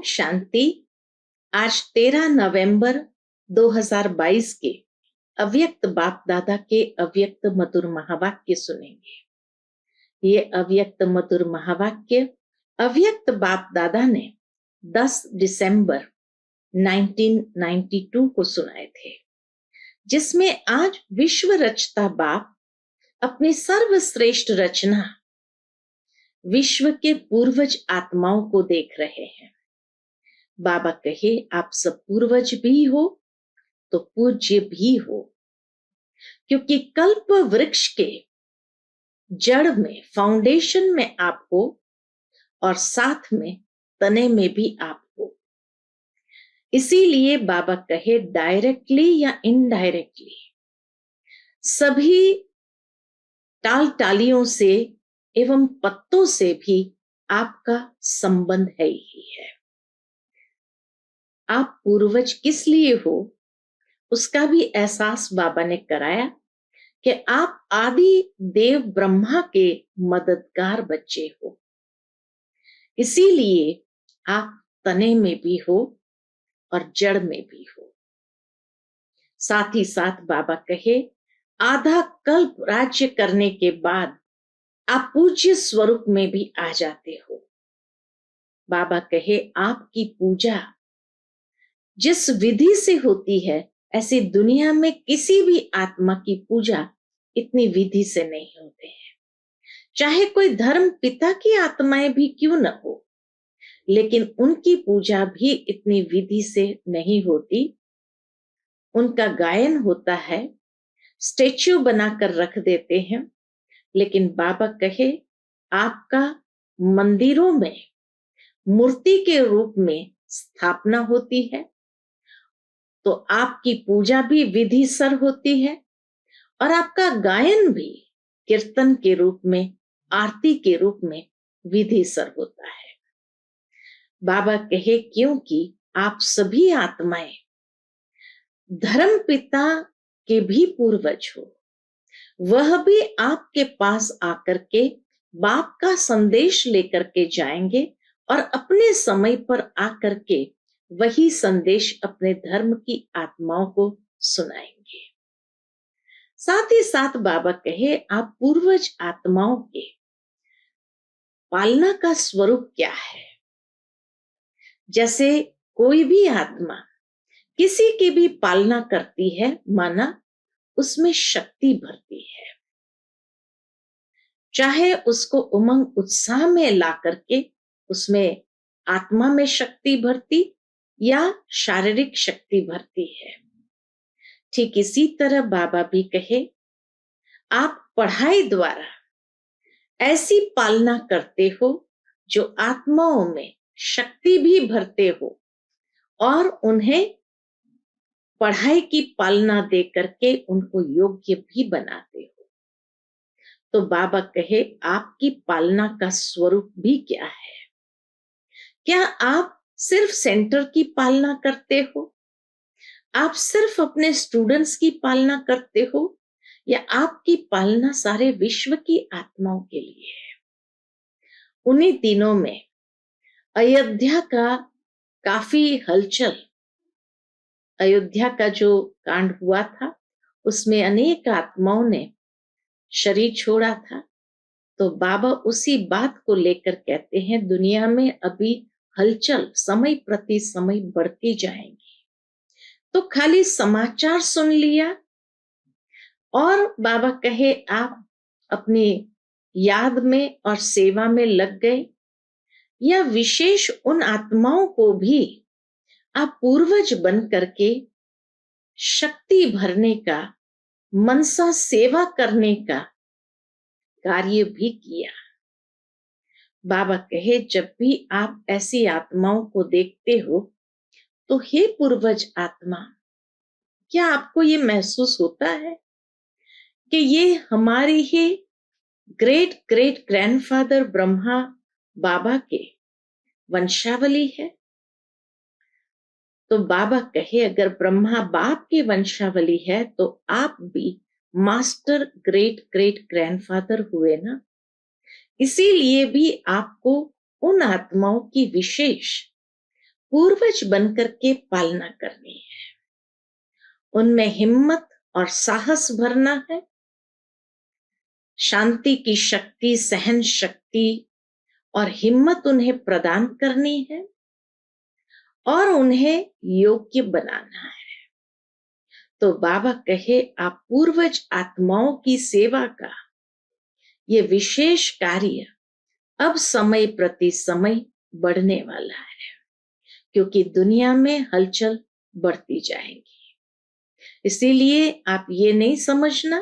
शांति। आज 13 नवंबर 2022 के अव्यक्त बाप दादा के अव्यक्त मधुर महावाक्य सुनेंगे। ये अव्यक्त मधुर महावाक्य अव्यक्त बाप दादा ने 10 दिसंबर 1992 को सुनाए थे, जिसमें आज विश्व रचता बाप अपनी सर्वश्रेष्ठ रचना विश्व के पूर्वज आत्माओं को देख रहे हैं। बाबा कहे, आप सब पूर्वज भी हो तो पूज्य भी हो, क्योंकि कल्प वृक्ष के जड़ में, फाउंडेशन में आप हो और साथ में तने में भी आप हो। इसीलिए बाबा कहे, डायरेक्टली या इनडायरेक्टली सभी टाल टालियों से एवं पत्तों से भी आपका संबंध है ही है। आप पूर्वज किस लिए हो उसका भी एहसास बाबा ने कराया कि आप आदि देव ब्रह्मा के मददगार बच्चे हो। इसीलिए आप तने में भी हो और जड़ में भी हो। साथ ही साथ बाबा कहे, आधा कल्प राज्य करने के बाद आप पूज्य स्वरूप में भी आ जाते हो। बाबा कहे, आपकी पूजा जिस विधि से होती है, ऐसी दुनिया में किसी भी आत्मा की पूजा इतनी विधि से नहीं होते हैं। चाहे कोई धर्म पिता की आत्माएं भी क्यों न हो, लेकिन उनकी पूजा भी इतनी विधि से नहीं होती। उनका गायन होता है, स्टेच्यू बनाकर रख देते हैं, लेकिन बाबा कहे, आपका मंदिरों में मूर्ति के रूप में स्थापना होती है, तो आपकी पूजा भी विधिसर होती है और आपका गायन भी कीर्तन के रूप में, आरती के रूप में विधिसर होता है। बाबा कहे, क्योंकि आप सभी आत्माएं धर्म पिता के भी पूर्वज हो, वह भी आपके पास आकर के बाप का संदेश लेकर के जाएंगे और अपने समय पर आकर के वही संदेश अपने धर्म की आत्माओं को सुनाएंगे। साथ ही साथ बाबा कहे, आप पूर्वज आत्माओं के पालना का स्वरूप क्या है। जैसे कोई भी आत्मा किसी की भी पालना करती है, माना उसमें शक्ति भरती है। चाहे उसको उमंग उत्साह में ला करके उसमें आत्मा में शक्ति भरती या शारीरिक शक्ति भरती है। ठीक इसी तरह बाबा भी कहे, आप पढ़ाई द्वारा ऐसी पालना करते हो जो आत्माओं में शक्ति भी भरते हो और उन्हें पढ़ाई की पालना दे करके उनको योग्य भी बनाते हो। तो बाबा कहे, आपकी पालना का स्वरूप भी क्या है। क्या आप सिर्फ सेंटर की पालना करते हो, आप सिर्फ अपने स्टूडेंट्स की पालना करते हो, या आपकी पालना सारे विश्व की आत्माओं के लिए है। उन्हीं दिनों में अयोध्या का काफी हलचल, अयोध्या का जो कांड हुआ था उसमें अनेक आत्माओं ने शरीर छोड़ा था। तो बाबा उसी बात को लेकर कहते हैं, दुनिया में अभी हलचल समय प्रति समय बढ़ती जाएंगी। तो खाली समाचार सुन लिया और बाबा कहे, आप अपनी याद में और सेवा में लग गए, या विशेष उन आत्माओं को भी आप पूर्वज बन करके शक्ति भरने का, मनसा सेवा करने का कार्य भी किया। बाबा कहे, जब भी आप ऐसी आत्माओं को देखते हो तो हे पूर्वज आत्मा, क्या आपको ये महसूस होता है कि ये हमारी ही ग्रेट ग्रेट ग्रैंडफादर ब्रह्मा बाबा के वंशावली है। तो बाबा कहे, अगर ब्रह्मा बाप की वंशावली है तो आप भी मास्टर ग्रेट ग्रेट ग्रैंडफादर हुए ना। इसीलिए भी आपको उन आत्माओं की विशेष पूर्वज बनकर के पालना करनी है। उनमें हिम्मत और साहस भरना है, शांति की शक्ति, सहन शक्ति और हिम्मत उन्हें प्रदान करनी है और उन्हें योग्य बनाना है। तो बाबा कहे, आप पूर्वज आत्माओं की सेवा का ये विशेष कार्य अब समय प्रति समय बढ़ने वाला है, क्योंकि दुनिया में हलचल बढ़ती जाएगी। इसीलिए आप ये नहीं समझना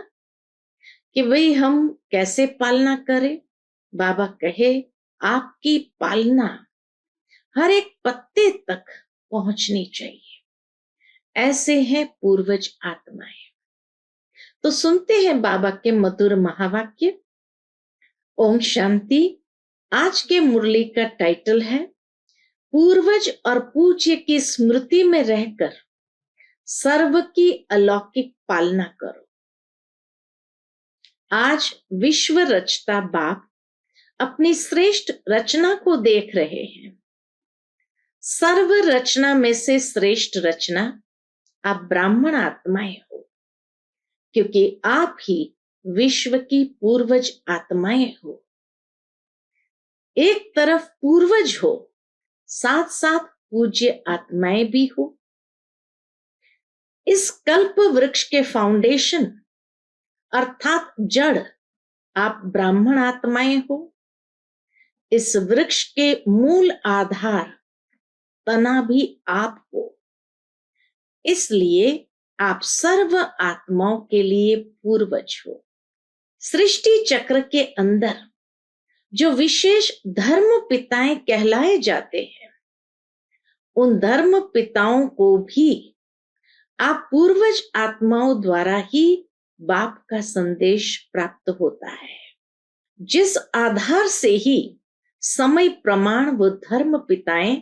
कि भाई हम कैसे पालना करें। बाबा कहे, आपकी पालना हर एक पत्ते तक पहुंचनी चाहिए। ऐसे हैं पूर्वज आत्माएं। तो सुनते हैं बाबा के मधुर महावाक्य। ओम शांति। आज के मुरली का टाइटल है, पूर्वज और पूज्य की स्मृति में रहकर सर्व की अलौकिक पालना करो। आज विश्व रचता बाप अपनी श्रेष्ठ रचना को देख रहे हैं। सर्व रचना में से श्रेष्ठ रचना आप ब्राह्मण आत्माएं हो, क्योंकि आप ही विश्व की पूर्वज आत्माएं हो। एक तरफ पूर्वज हो, साथ साथ पूज्य आत्माएं भी हो। इस कल्प वृक्ष के फाउंडेशन अर्थात जड़ आप ब्राह्मण आत्माएं हो। इस वृक्ष के मूल आधार तना भी आप हो। इसलिए आप सर्व आत्माओं के लिए पूर्वज हो। सृष्टि चक्र के अंदर जो विशेष धर्म पिताएं कहलाए जाते हैं, उन धर्म पिताओं को भी आप पूर्वज आत्माओं द्वारा ही बाप का संदेश प्राप्त होता है, जिस आधार से ही समय प्रमाण वो धर्म पिताएं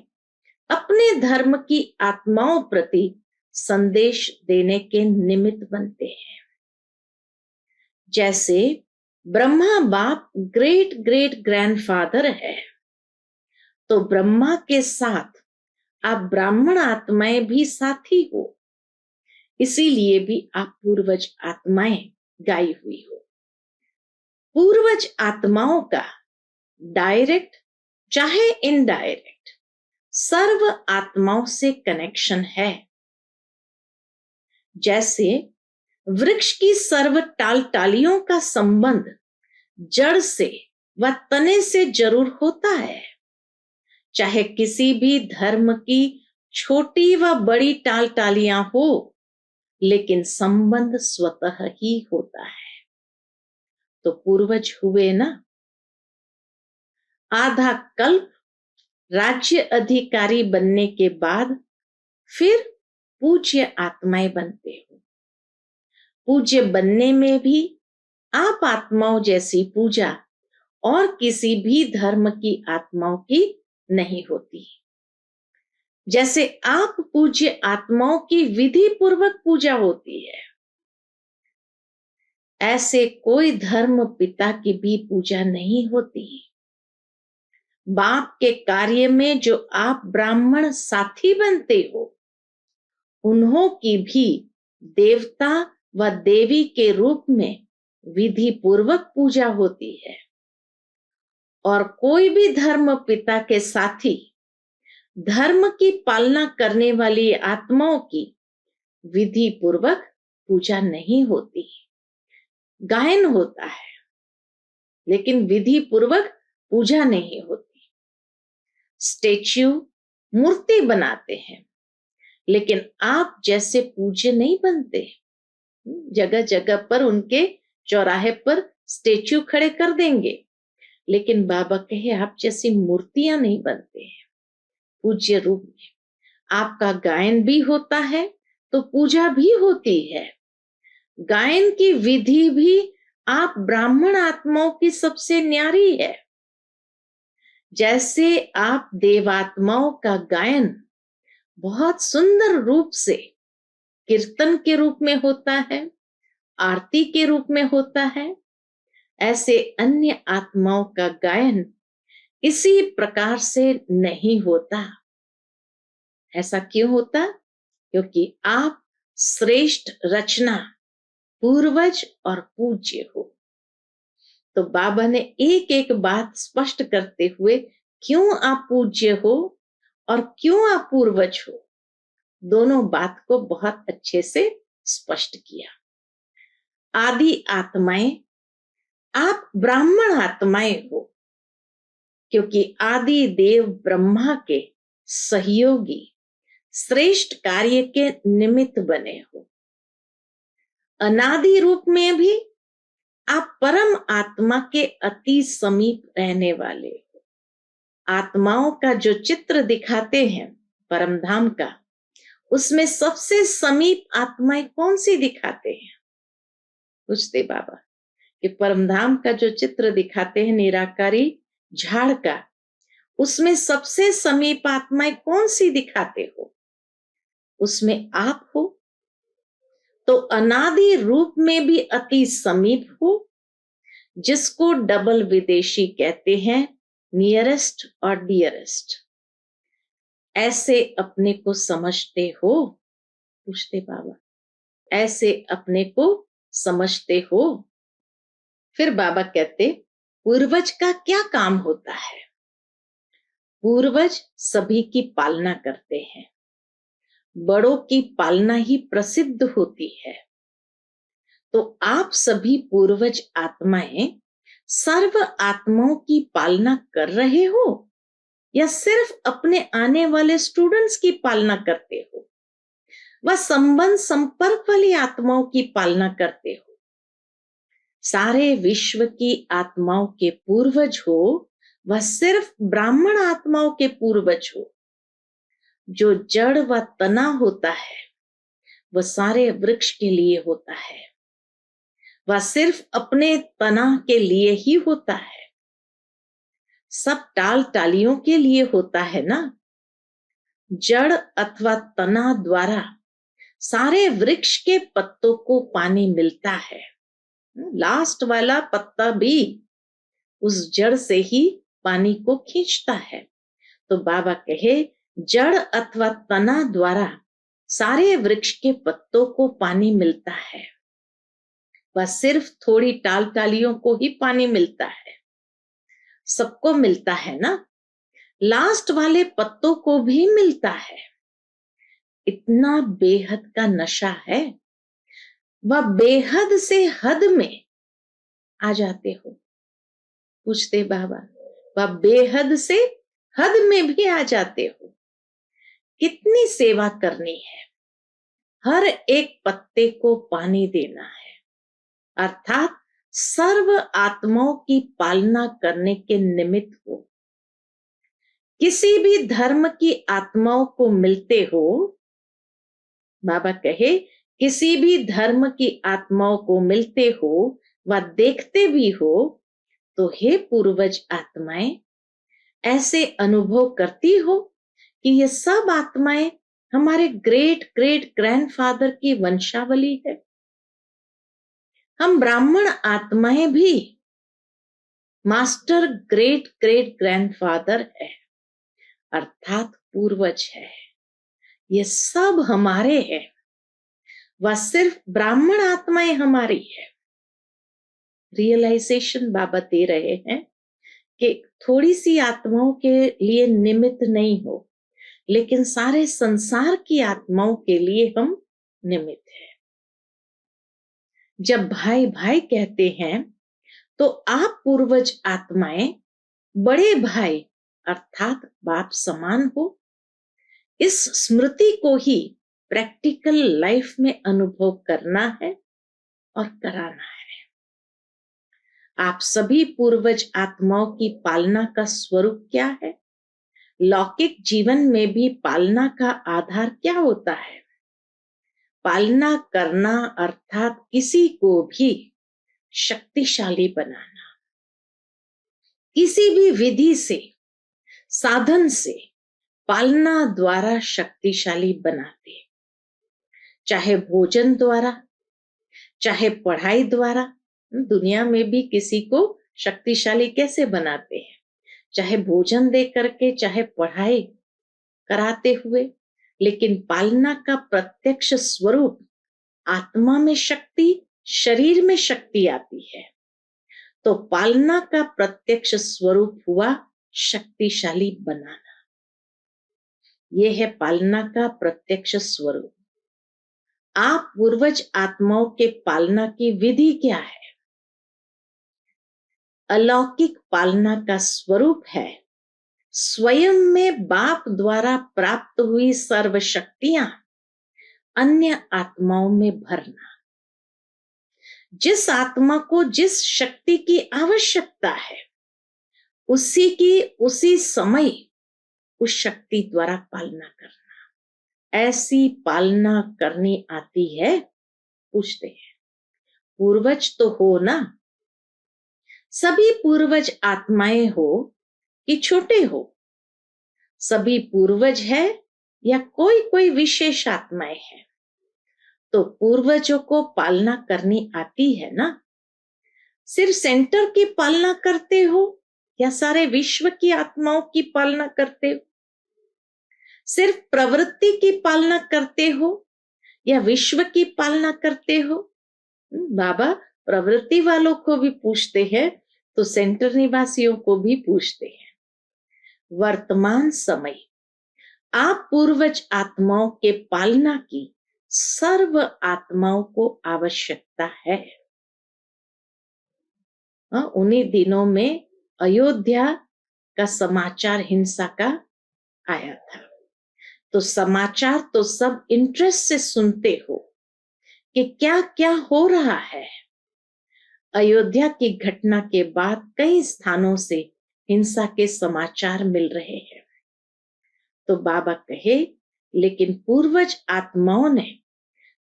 अपने धर्म की आत्माओं प्रति संदेश देने के निमित्त बनते हैं। जैसे ब्रह्मा बाप ग्रेट ग्रेट ग्रैंडफादर है, तो ब्रह्मा के साथ आप ब्राह्मण आत्माएं भी साथी हो। इसीलिए भी आप पूर्वज आत्माएं गाई हुई हो। पूर्वज आत्माओं का डायरेक्ट चाहे इनडायरेक्ट सर्व आत्माओं से कनेक्शन है। जैसे वृक्ष की सर्व टालियों का संबंध जड़ से व तने से जरूर होता है। चाहे किसी भी धर्म की छोटी व बड़ी टालियां हो, लेकिन संबंध स्वतः ही होता है। तो पूर्वज हुए ना। आधा कल्प राज्य अधिकारी बनने के बाद फिर पूज्य आत्माएं बनते हो। पूज्य बनने में भी आप आत्माओं जैसी पूजा और किसी भी धर्म की आत्माओं की नहीं होती। जैसे आप पूज्य आत्माओं की विधि पूर्वक पूजा होती है, ऐसे कोई धर्म पिता की भी पूजा नहीं होती। बाप के कार्य में जो आप ब्राह्मण साथी बनते हो, उन्हों की भी देवता व देवी के रूप में विधि पूर्वक पूजा होती है। और कोई भी धर्म पिता के साथी धर्म की पालना करने वाली आत्माओं की विधि पूर्वक पूजा नहीं होती। गायन होता है, लेकिन विधि पूर्वक पूजा नहीं होती। स्टेच्यू मूर्ति बनाते हैं, लेकिन आप जैसे पूज्य नहीं बनते। जगह जगह पर उनके चौराहे पर स्टेच्यू खड़े कर देंगे, लेकिन बाबा कहे आप जैसी मूर्तियां नहीं बनते हैं पूज्य रूप में। आपका गायन भी होता है तो पूजा भी होती है। गायन की विधि भी आप ब्राह्मण आत्माओं की सबसे न्यारी है। जैसे आप देवात्माओं का गायन बहुत सुंदर रूप से कीर्तन के रूप में होता है, आरती के रूप में होता है, ऐसे अन्य आत्माओं का गायन इसी प्रकार से नहीं होता। ऐसा क्यों होता? क्योंकि आप श्रेष्ठ रचना, पूर्वज और पूज्य हो। तो बाबा ने एक एक बात स्पष्ट करते हुए क्यों आप पूज्य हो और क्यों आप पूर्वज हो, दोनों बात को बहुत अच्छे से स्पष्ट किया। आदि आत्माएं, आप ब्राह्मण आत्माएं हो, क्योंकि आदि देव ब्रह्मा के सहयोगी श्रेष्ठ कार्य के निमित्त बने हो। अनादि रूप में भी आप परम आत्मा के अति समीप रहने वाले हो। आत्माओं का जो चित्र दिखाते हैं परम धाम का, उसमें सबसे समीप आत्माएं कौन सी दिखाते हैं? पूछते बाबा कि परमधाम का जो चित्र दिखाते हैं निराकारी झाड़ का, उसमें सबसे समीप आत्माएं कौन सी दिखाते हो? उसमें आप हो। तो अनादि रूप में भी अति समीप हो, जिसको डबल विदेशी कहते हैं, नियरेस्ट और डियरेस्ट। ऐसे अपने को समझते हो? पूछते बाबा, ऐसे अपने को समझते हो? फिर बाबा कहते, पूर्वज का क्या काम होता है? पूर्वज सभी की पालना करते हैं, बड़ों की पालना ही प्रसिद्ध होती है। तो आप सभी पूर्वज आत्माएं सर्व आत्माओं की पालना कर रहे हो या सिर्फ अपने आने वाले स्टूडेंट्स की पालना करते हो? वह संबंध संपर्क वाली आत्माओं की पालना करते हो? सारे विश्व की आत्माओं के पूर्वज हो, वह सिर्फ ब्राह्मण आत्माओं के पूर्वज हो। जो जड़ व तना होता है वह सारे वृक्ष के लिए होता है, वह सिर्फ अपने तना के लिए ही होता है। सब टाल टालियों के लिए होता है ना। जड़ अथवा तना द्वारा सारे वृक्ष के पत्तों को पानी मिलता है। लास्ट वाला पत्ता भी उस जड़ से ही पानी को खींचता है। तो बाबा कहे, जड़ अथवा तना द्वारा सारे वृक्ष के पत्तों को पानी मिलता है, वह सिर्फ थोड़ी टाल टालियों को ही पानी मिलता है? सबको मिलता है ना, लास्ट वाले पत्तों को भी मिलता है। इतना बेहद का नशा है, वह बेहद से हद में आ जाते हो। पूछते बाबा, वह बेहद से हद में भी आ जाते हो? कितनी सेवा करनी है, हर एक पत्ते को पानी देना है, अर्थात सर्व आत्माओं की पालना करने के निमित्त हो। किसी भी धर्म की आत्माओं को मिलते हो, बाबा कहे, किसी भी धर्म की आत्माओं को मिलते हो व देखते भी हो, तो हे पूर्वज आत्माएं, ऐसे अनुभव करती हो कि ये सब आत्माएं हमारे ग्रेट ग्रेट ग्रैंडफादर की वंशावली है। हम ब्राह्मण आत्माएं भी मास्टर ग्रेट ग्रेट ग्रैंडफादर है, अर्थात पूर्वज है। ये सब हमारे हैं, वह सिर्फ ब्राह्मण आत्माएं हमारी है। रियलाइजेशन बाबा दे रहे हैं कि थोड़ी सी आत्माओं के लिए निमित्त नहीं हो, लेकिन सारे संसार की आत्माओं के लिए हम निमित्त हैं। जब भाई भाई कहते हैं, तो आप पूर्वज आत्माएं बड़े भाई अर्थात बाप समान हो। इस स्मृति को ही प्रैक्टिकल लाइफ में अनुभव करना है और कराना है। आप सभी पूर्वज आत्माओं की पालना का स्वरूप क्या है? लौकिक जीवन में भी पालना का आधार क्या होता है? पालना करना अर्थात किसी को भी शक्तिशाली बनाना, किसी भी विधि से, साधन से पालना द्वारा शक्तिशाली बनाते, चाहे भोजन द्वारा, चाहे पढ़ाई द्वारा। दुनिया में भी किसी को शक्तिशाली कैसे बनाते हैं? चाहे भोजन दे करके, चाहे पढ़ाई कराते हुए, लेकिन पालना का प्रत्यक्ष स्वरूप आत्मा में शक्ति, शरीर में शक्ति आती है। तो पालना का प्रत्यक्ष स्वरूप हुआ शक्तिशाली बनाना। यह है पालना का प्रत्यक्ष स्वरूप। आप पूर्वज आत्माओं के पालना की विधि क्या है? अलौकिक पालना का स्वरूप है स्वयं में बाप द्वारा प्राप्त हुई सर्व शक्तियां अन्य आत्माओं में भरना। जिस आत्मा को जिस शक्ति की आवश्यकता है उसी की उसी समय उस शक्ति द्वारा पालना करना। ऐसी पालना करनी आती है? पूछते हैं। पूर्वज तो हो ना? सभी पूर्वज आत्माएं हो कि छोटे हो, सभी पूर्वज है या कोई कोई विशेष आत्माएं हैं? तो पूर्वजों को पालना करनी आती है ना? सिर्फ सेंटर की पालना करते हो या सारे विश्व की आत्माओं की पालना करते हो? सिर्फ प्रवृत्ति की पालना करते हो या विश्व की पालना करते हो? बाबा प्रवृत्ति वालों को भी पूछते हैं तो सेंटर निवासियों को भी पूछते हैं। वर्तमान समय आप पूर्वज आत्माओं के पालना की सर्व आत्माओं को आवश्यकता है। उन्हीं दिनों में अयोध्या का समाचार हिंसा का आया था। तो समाचार तो सब इंटरेस्ट से सुनते हो कि क्या क्या हो रहा है। अयोध्या की घटना के बाद कई स्थानों से हिंसा के समाचार मिल रहे हैं। तो बाबा कहे, लेकिन पूर्वज आत्माओं ने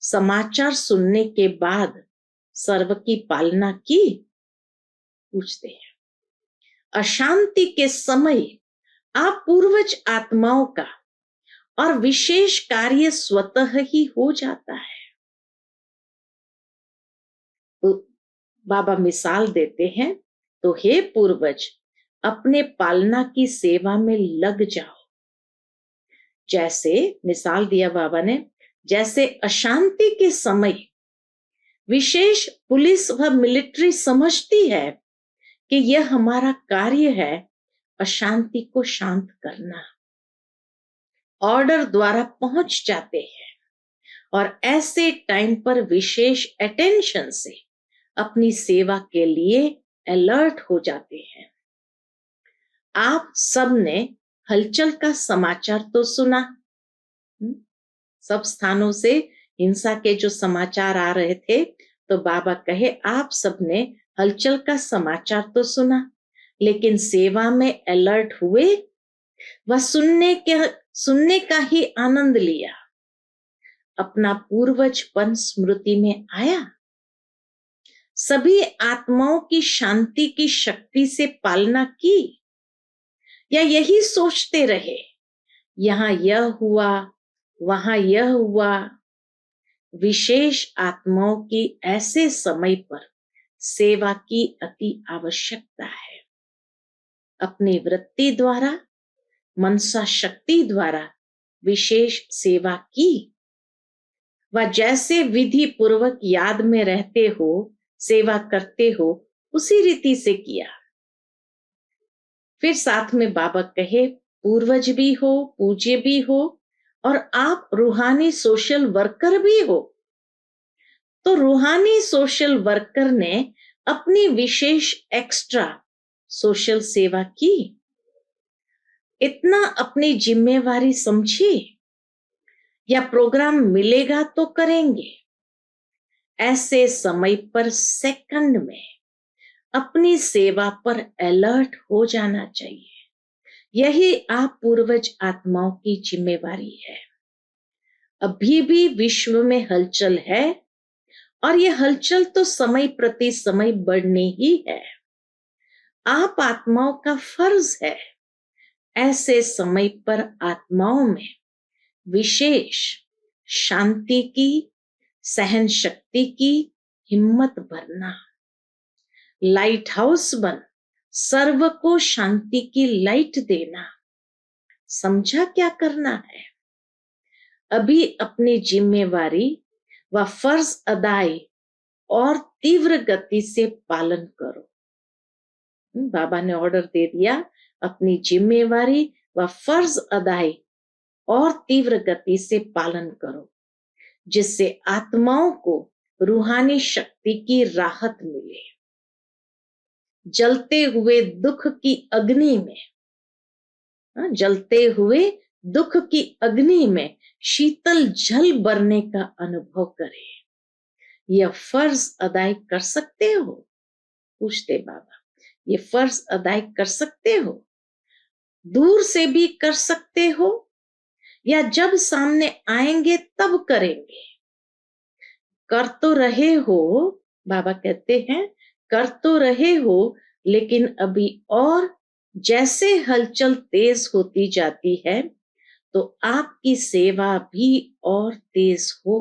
समाचार सुनने के बाद सर्व की पालना की? पूछते हैं। अशांति के समय आप पूर्वज आत्माओं का और विशेष कार्य स्वतः ही हो जाता है। तो बाबा मिसाल देते हैं, तो हे पूर्वज अपने पालना की सेवा में लग जाओ। जैसे मिसाल दिया बाबा ने, जैसे अशांति के समय विशेष पुलिस व मिलिट्री समझती है कि यह हमारा कार्य है अशांति को शांत करना, ऑर्डर द्वारा पहुंच जाते हैं और ऐसे टाइम पर विशेष अटेंशन से अपनी सेवा के लिए अलर्ट हो जाते हैं। आप सबने हलचल का समाचार तो सुना, सब स्थानों से हिंसा के जो समाचार आ रहे थे, तो बाबा कहे आप सबने हलचल का समाचार तो सुना, लेकिन सेवा में अलर्ट हुए व सुनने का ही आनंद लिया। अपना पूर्वजपन स्मृति में आया। सभी आत्माओं की शांति की शक्ति से पालना की, या यही सोचते रहे यहां यह हुआ वहां यह हुआ। विशेष आत्माओं की ऐसे समय पर सेवा की अति आवश्यकता है। अपनी वृत्ति द्वारा, मनसा शक्ति द्वारा विशेष सेवा की, व जैसे विधि पूर्वक याद में रहते हो, सेवा करते हो, उसी रीति से किया। फिर साथ में बाबा कहे पूर्वज भी हो, पूज्य भी हो और आप रूहानी सोशल वर्कर भी हो। तो रूहानी सोशल वर्कर ने अपनी विशेष एक्स्ट्रा सोशल सेवा की। इतना अपनी जिम्मेवारी समझी, या प्रोग्राम मिलेगा तो करेंगे। ऐसे समय पर सेकंड में अपनी सेवा पर अलर्ट हो जाना चाहिए। यही आप पूर्वज आत्माओं की जिम्मेवारी है। अभी भी विश्व में हलचल है और यह हलचल तो समय प्रति समय बढ़नी ही है। आप आत्माओं का फर्ज है ऐसे समय पर आत्माओं में विशेष शांति की, सहन शक्ति की हिम्मत भरना। लाइट हाउस बन सर्व को शांति की लाइट देना। समझा क्या करना है? अभी अपनी जिम्मेवारी व फर्ज अदाई और तीव्र गति से पालन करो। बाबा ने ऑर्डर दे दिया, अपनी जिम्मेवारी व फर्ज अदाई और तीव्र गति से पालन करो, जिससे आत्माओं को रूहानी शक्ति की राहत मिले। जलते हुए दुख की अग्नि में, जलते हुए दुख की अग्नि में शीतल जल बरने का अनुभव करे। यह फर्ज अदाई कर सकते हो? पूछते बाबा, ये फर्ज अदाई कर सकते हो? दूर से भी कर सकते हो या जब सामने आएंगे तब करेंगे? कर तो रहे हो, बाबा कहते हैं कर तो रहे हो, लेकिन अभी और जैसे हलचल तेज होती जाती है तो आपकी सेवा भी और तेज हो।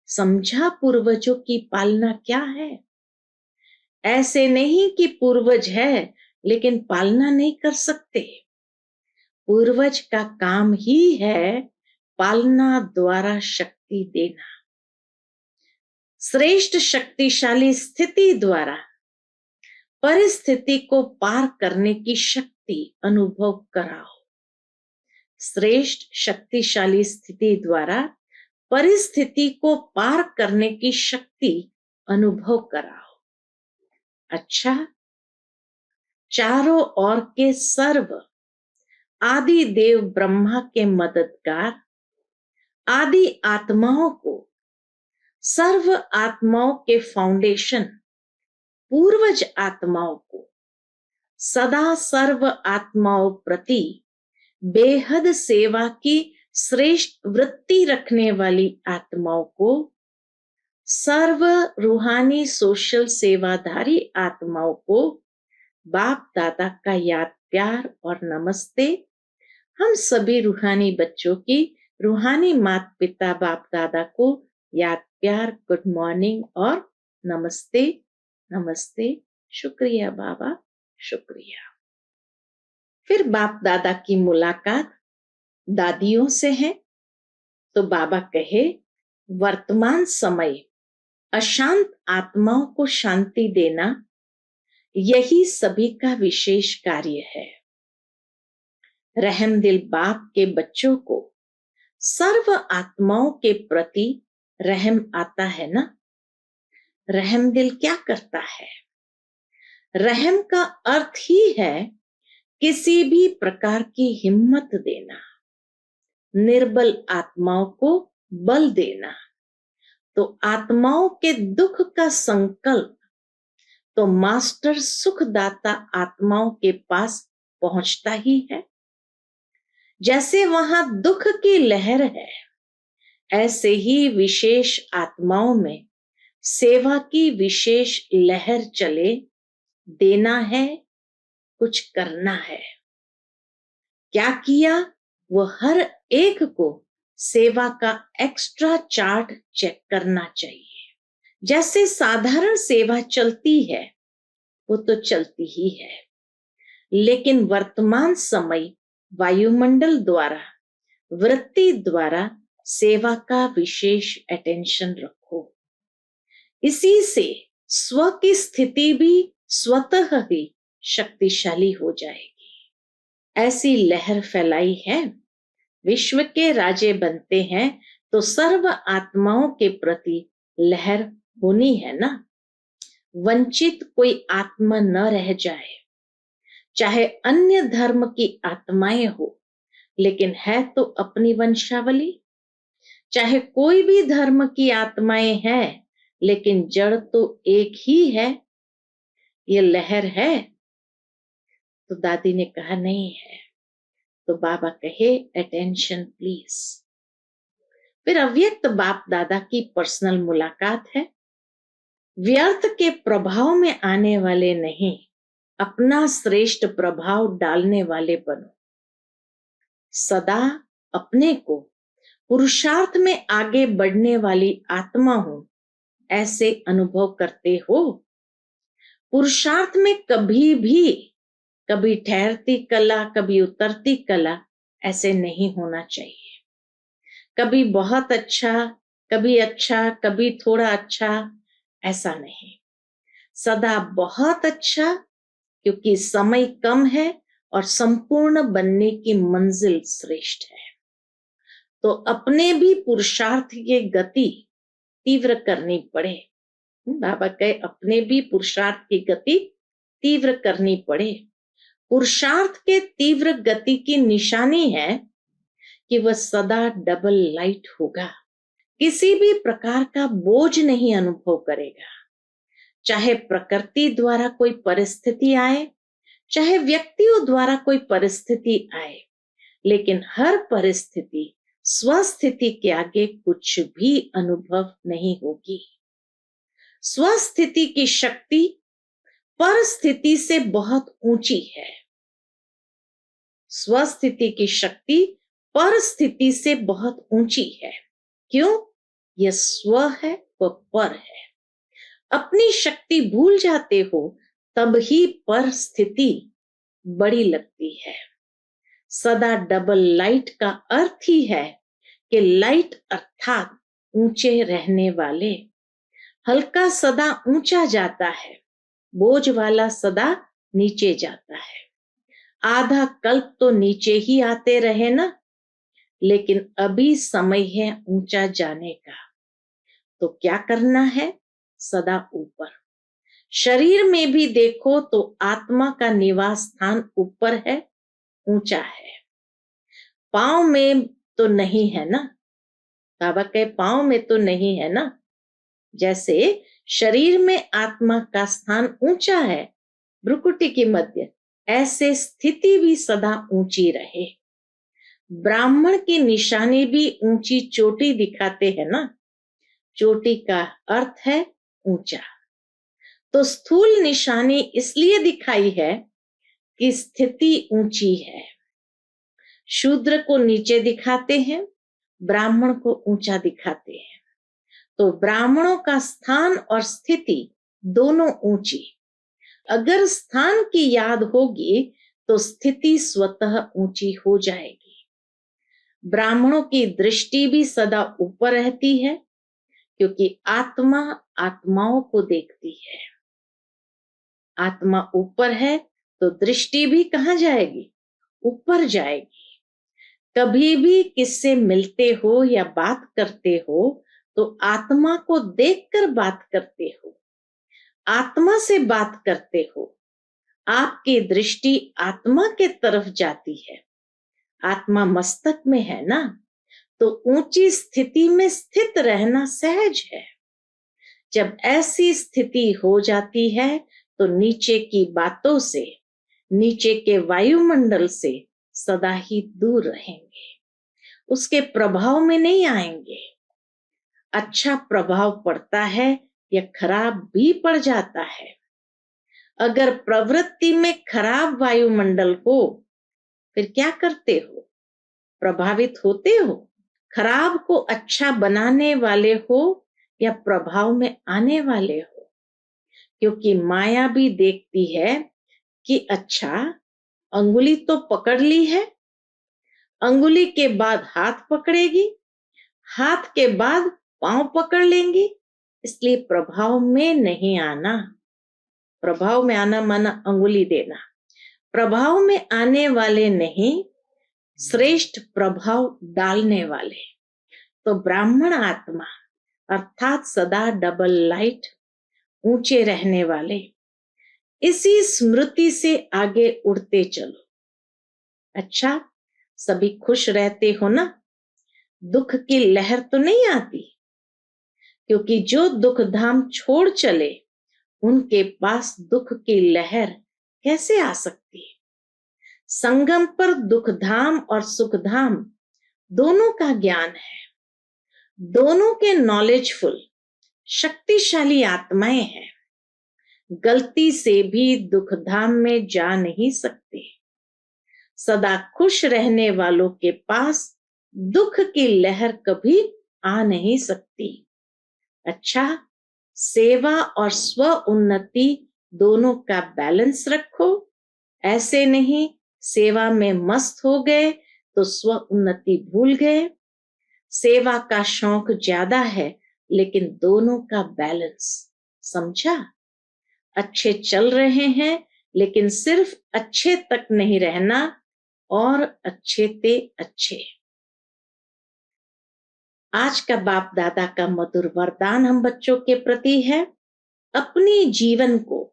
समझा पूर्वजों की पालना क्या है? ऐसे नहीं कि पूर्वज है लेकिन पालना नहीं कर सकते। पूर्वज का काम ही है पालना द्वारा शक्ति देना। श्रेष्ठ शक्तिशाली स्थिति द्वारा परिस्थिति को पार करने की शक्ति अनुभव कराओ। श्रेष्ठ शक्तिशाली स्थिति द्वारा परिस्थिति को पार करने की शक्ति अनुभव कराओ। अच्छा, चारों ओर के सर्व आदि देव ब्रह्मा के मददगार आदि आत्माओं को, सर्व आत्माओं के फाउंडेशन पूर्वज आत्माओं को, सदा सर्व आत्माओं प्रति बेहद सेवा की श्रेष्ठ वृत्ति रखने वाली आत्माओं को, सर्व रूहानी सोशल सेवाधारी आत्माओं को बाप दादा का याद प्यार और नमस्ते। हम सभी रूहानी बच्चों की रूहानी माता पिता बाप दादा को याद प्यार गुड मॉर्निंग और नमस्ते। नमस्ते, शुक्रिया बाबा, शुक्रिया। फिर बाप दादा की मुलाकात दादियों से है तो बाबा कहे, वर्तमान समय अशांत आत्माओं को शांति देना यही सभी का विशेष कार्य है। रहमदिल बाप के बच्चों को सर्व आत्माओं के प्रति रहम आता है ना। रहमदिल क्या करता है? रहम का अर्थ ही है किसी भी प्रकार की हिम्मत देना, निर्बल आत्माओं को बल देना। तो आत्माओं के दुख का संकल्प तो मास्टर सुखदाता आत्माओं के पास पहुंचता ही है। जैसे वहां दुख की लहर है, ऐसे ही विशेष आत्माओं में सेवा की विशेष लहर चले। देना है, कुछ करना है। क्या किया? वो हर एक को सेवा का एक्स्ट्रा चार्ट चेक करना चाहिए। जैसे साधारण सेवा चलती है वो तो चलती ही है, लेकिन वर्तमान समय वायुमंडल द्वारा वृत्ति द्वारा सेवा का विशेष अटेंशन रखो। इसी से स्व की स्थिति भी स्वतः ही शक्तिशाली हो जाएगी। ऐसी लहर फैलाई है, विश्व के राजे बनते हैं तो सर्व आत्माओं के प्रति लहर होनी है ना। वंचित कोई आत्मा न रह जाए, चाहे अन्य धर्म की आत्माएं हो, लेकिन है तो अपनी वंशावली। चाहे कोई भी धर्म की आत्माएं हैं, लेकिन जड़ तो एक ही है। ये लहर है? तो दादी ने कहा नहीं है। तो बाबा कहे अटेंशन प्लीज। फिर अव्यक्त बाप दादा की पर्सनल मुलाकात है। व्यर्थ के प्रभाव में आने वाले नहीं, अपना श्रेष्ठ प्रभाव डालने वाले बनो। सदा अपने को पुरुषार्थ में आगे बढ़ने वाली आत्मा हूं, ऐसे अनुभव करते हो। पुरुषार्थ में कभी भी, कभी ठहरती कला कभी उतरती कला ऐसे नहीं होना चाहिए। कभी बहुत अच्छा, कभी थोड़ा अच्छा, ऐसा नहीं। सदा बहुत अच्छा, क्योंकि समय कम है और संपूर्ण बनने की मंजिल श्रेष्ठ है। तो अपने भी पुरुषार्थ की गति तीव्र करनी पड़े। बाबा कहे अपने भी पुरुषार्थ की गति तीव्र करनी पड़े। पुरुषार्थ के तीव्र गति की निशानी है कि वह सदा डबल लाइट होगा, किसी भी प्रकार का बोझ नहीं अनुभव करेगा। चाहे प्रकृति द्वारा कोई परिस्थिति आए, चाहे व्यक्तियों द्वारा कोई परिस्थिति आए, लेकिन हर परिस्थिति स्वस्थिति के आगे कुछ भी अनुभव नहीं होगी। स्वस्थिति की शक्ति परिस्थिति से बहुत ऊंची है। स्वस्थिति की शक्ति परिस्थिति से बहुत ऊंची है। क्यों? यह स्व है, वह पर है। अपनी शक्ति भूल जाते हो तब ही परिस्थिति बड़ी लगती है। सदा डबल लाइट का अर्थ ही है कि लाइट अर्थात ऊंचे रहने वाले। हल्का सदा ऊंचा जाता है, बोझ वाला सदा नीचे जाता है। आधा कल्प तो नीचे ही आते रहे ना, लेकिन अभी समय है ऊंचा जाने का। तो क्या करना है? सदा ऊपर। शरीर में भी देखो तो आत्मा का निवास स्थान ऊपर है, ऊंचा है। पांव में तो नहीं है ना, बाबा कहे पांव में तो नहीं है ना। जैसे शरीर में आत्मा का स्थान ऊंचा है, भ्रुकुटी के मध्य, ऐसे स्थिति भी सदा ऊंची रहे। ब्राह्मण की निशानी भी ऊंची चोटी दिखाते हैं ना, चोटी का अर्थ है ऊंचा। तो स्थूल निशानी इसलिए दिखाई है कि स्थिति ऊंची है। शूद्र को नीचे दिखाते हैं, ब्राह्मण को ऊंचा दिखाते हैं। तो ब्राह्मणों का स्थान और स्थिति दोनों ऊंची। अगर स्थान की याद होगी तो स्थिति स्वतः ऊंची हो जाएगी। ब्राह्मणों की दृष्टि भी सदा ऊपर रहती है, क्योंकि आत्मा आत्माओं को देखती है। आत्मा ऊपर है तो दृष्टि भी कहाँ जाएगी? ऊपर जाएगी। कभी भी किससे मिलते हो या बात करते हो तो आत्मा को देखकर बात करते हो, आत्मा से बात करते हो। आपकी दृष्टि आत्मा के तरफ जाती है। आत्मा मस्तक में है ना, तो ऊंची स्थिति में स्थित रहना सहज है। जब ऐसी स्थिति हो जाती है तो नीचे की बातों से, नीचे के वायुमंडल से सदा ही दूर रहेंगे, उसके प्रभाव में नहीं आएंगे। अच्छा प्रभाव पड़ता है या खराब भी पड़ जाता है। अगर प्रवृत्ति में खराब वायुमंडल हो फिर क्या करते हो? प्रभावित होते हो। खराब को अच्छा बनाने वाले हो या प्रभाव में आने वाले हो? क्योंकि माया भी देखती है कि अच्छा अंगुली तो पकड़ ली है, अंगुली के बाद हाथ पकड़ेगी, हाथ के बाद पांव पकड़ लेंगी, इसलिए प्रभाव में नहीं आना। प्रभाव में आना माना अंगुली देना। प्रभाव में आने वाले नहीं, श्रेष्ठ प्रभाव डालने वाले। तो ब्राह्मण आत्मा अर्थात सदा डबल लाइट, ऊंचे रहने वाले, इसी स्मृति से आगे उड़ते चलो। अच्छा, सभी खुश रहते हो ना? दुख की लहर तो नहीं आती, क्योंकि जो दुख धाम छोड़ चले उनके पास दुख की लहर कैसे आ सकती है? संगम पर दुख धाम और सुख धाम दोनों का ज्ञान है। दोनों के नॉलेजफुल शक्तिशाली आत्माएं हैं। गलती से भी दुख धाम में जा नहीं सकते। सदा खुश रहने वालों के पास दुख की लहर कभी आ नहीं सकती। अच्छा, सेवा और स्व उन्नति दोनों का बैलेंस रखो। ऐसे नहीं सेवा में मस्त हो गए तो स्व उन्नति भूल गए। सेवा का शौक ज्यादा है, लेकिन दोनों का बैलेंस। समझा? अच्छे चल रहे हैं, लेकिन सिर्फ अच्छे तक नहीं रहना, और अच्छे ते अच्छे। आज का बाप दादा का मधुर वरदान हम बच्चों के प्रति है, अपने जीवन को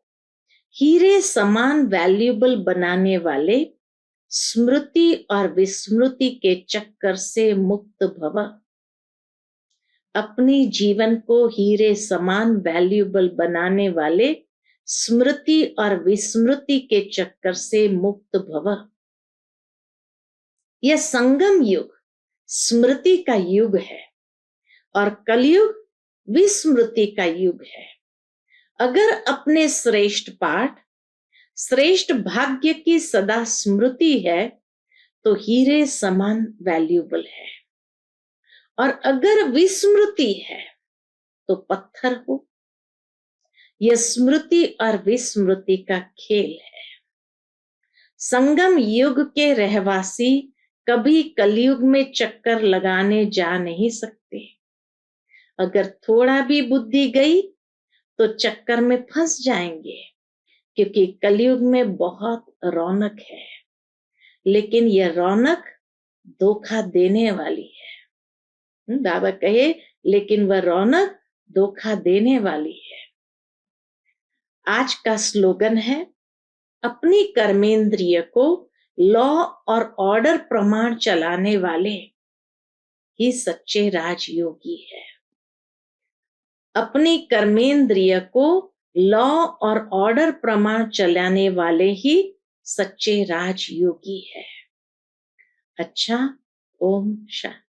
हीरे समान वैल्यूएबल बनाने वाले स्मृति और विस्मृति के चक्कर से मुक्त भव। अपने जीवन को हीरे समान वैल्यूएबल बनाने वाले स्मृति और विस्मृति के चक्कर से मुक्त भव। यह संगम युग स्मृति का युग है और कलयुग विस्मृति का युग है। अगर अपने श्रेष्ठ पाठ, श्रेष्ठ भाग्य की सदा स्मृति है, तो हीरे समान वैल्यूएबल है, और अगर विस्मृति है तो पत्थर हो। यह स्मृति और विस्मृति का खेल है। संगम युग के रहवासी कभी कलयुग में चक्कर लगाने जा नहीं सकते। अगर थोड़ा भी बुद्धि गई तो चक्कर में फंस जाएंगे, क्योंकि कलयुग में बहुत रौनक है, लेकिन यह रौनक धोखा देने वाली है। बाबा कहे, लेकिन वह रौनक धोखा देने वाली है। आज का स्लोगन है, अपनी कर्मेंद्रिय को लॉ और ऑर्डर प्रमाण चलाने वाले ही सच्चे राजयोगी है। अपनी कर्मेंद्रिय को लॉ और ऑर्डर प्रमाण चलाने वाले ही सच्चे राजयोगी है। अच्छा, ओम शांति।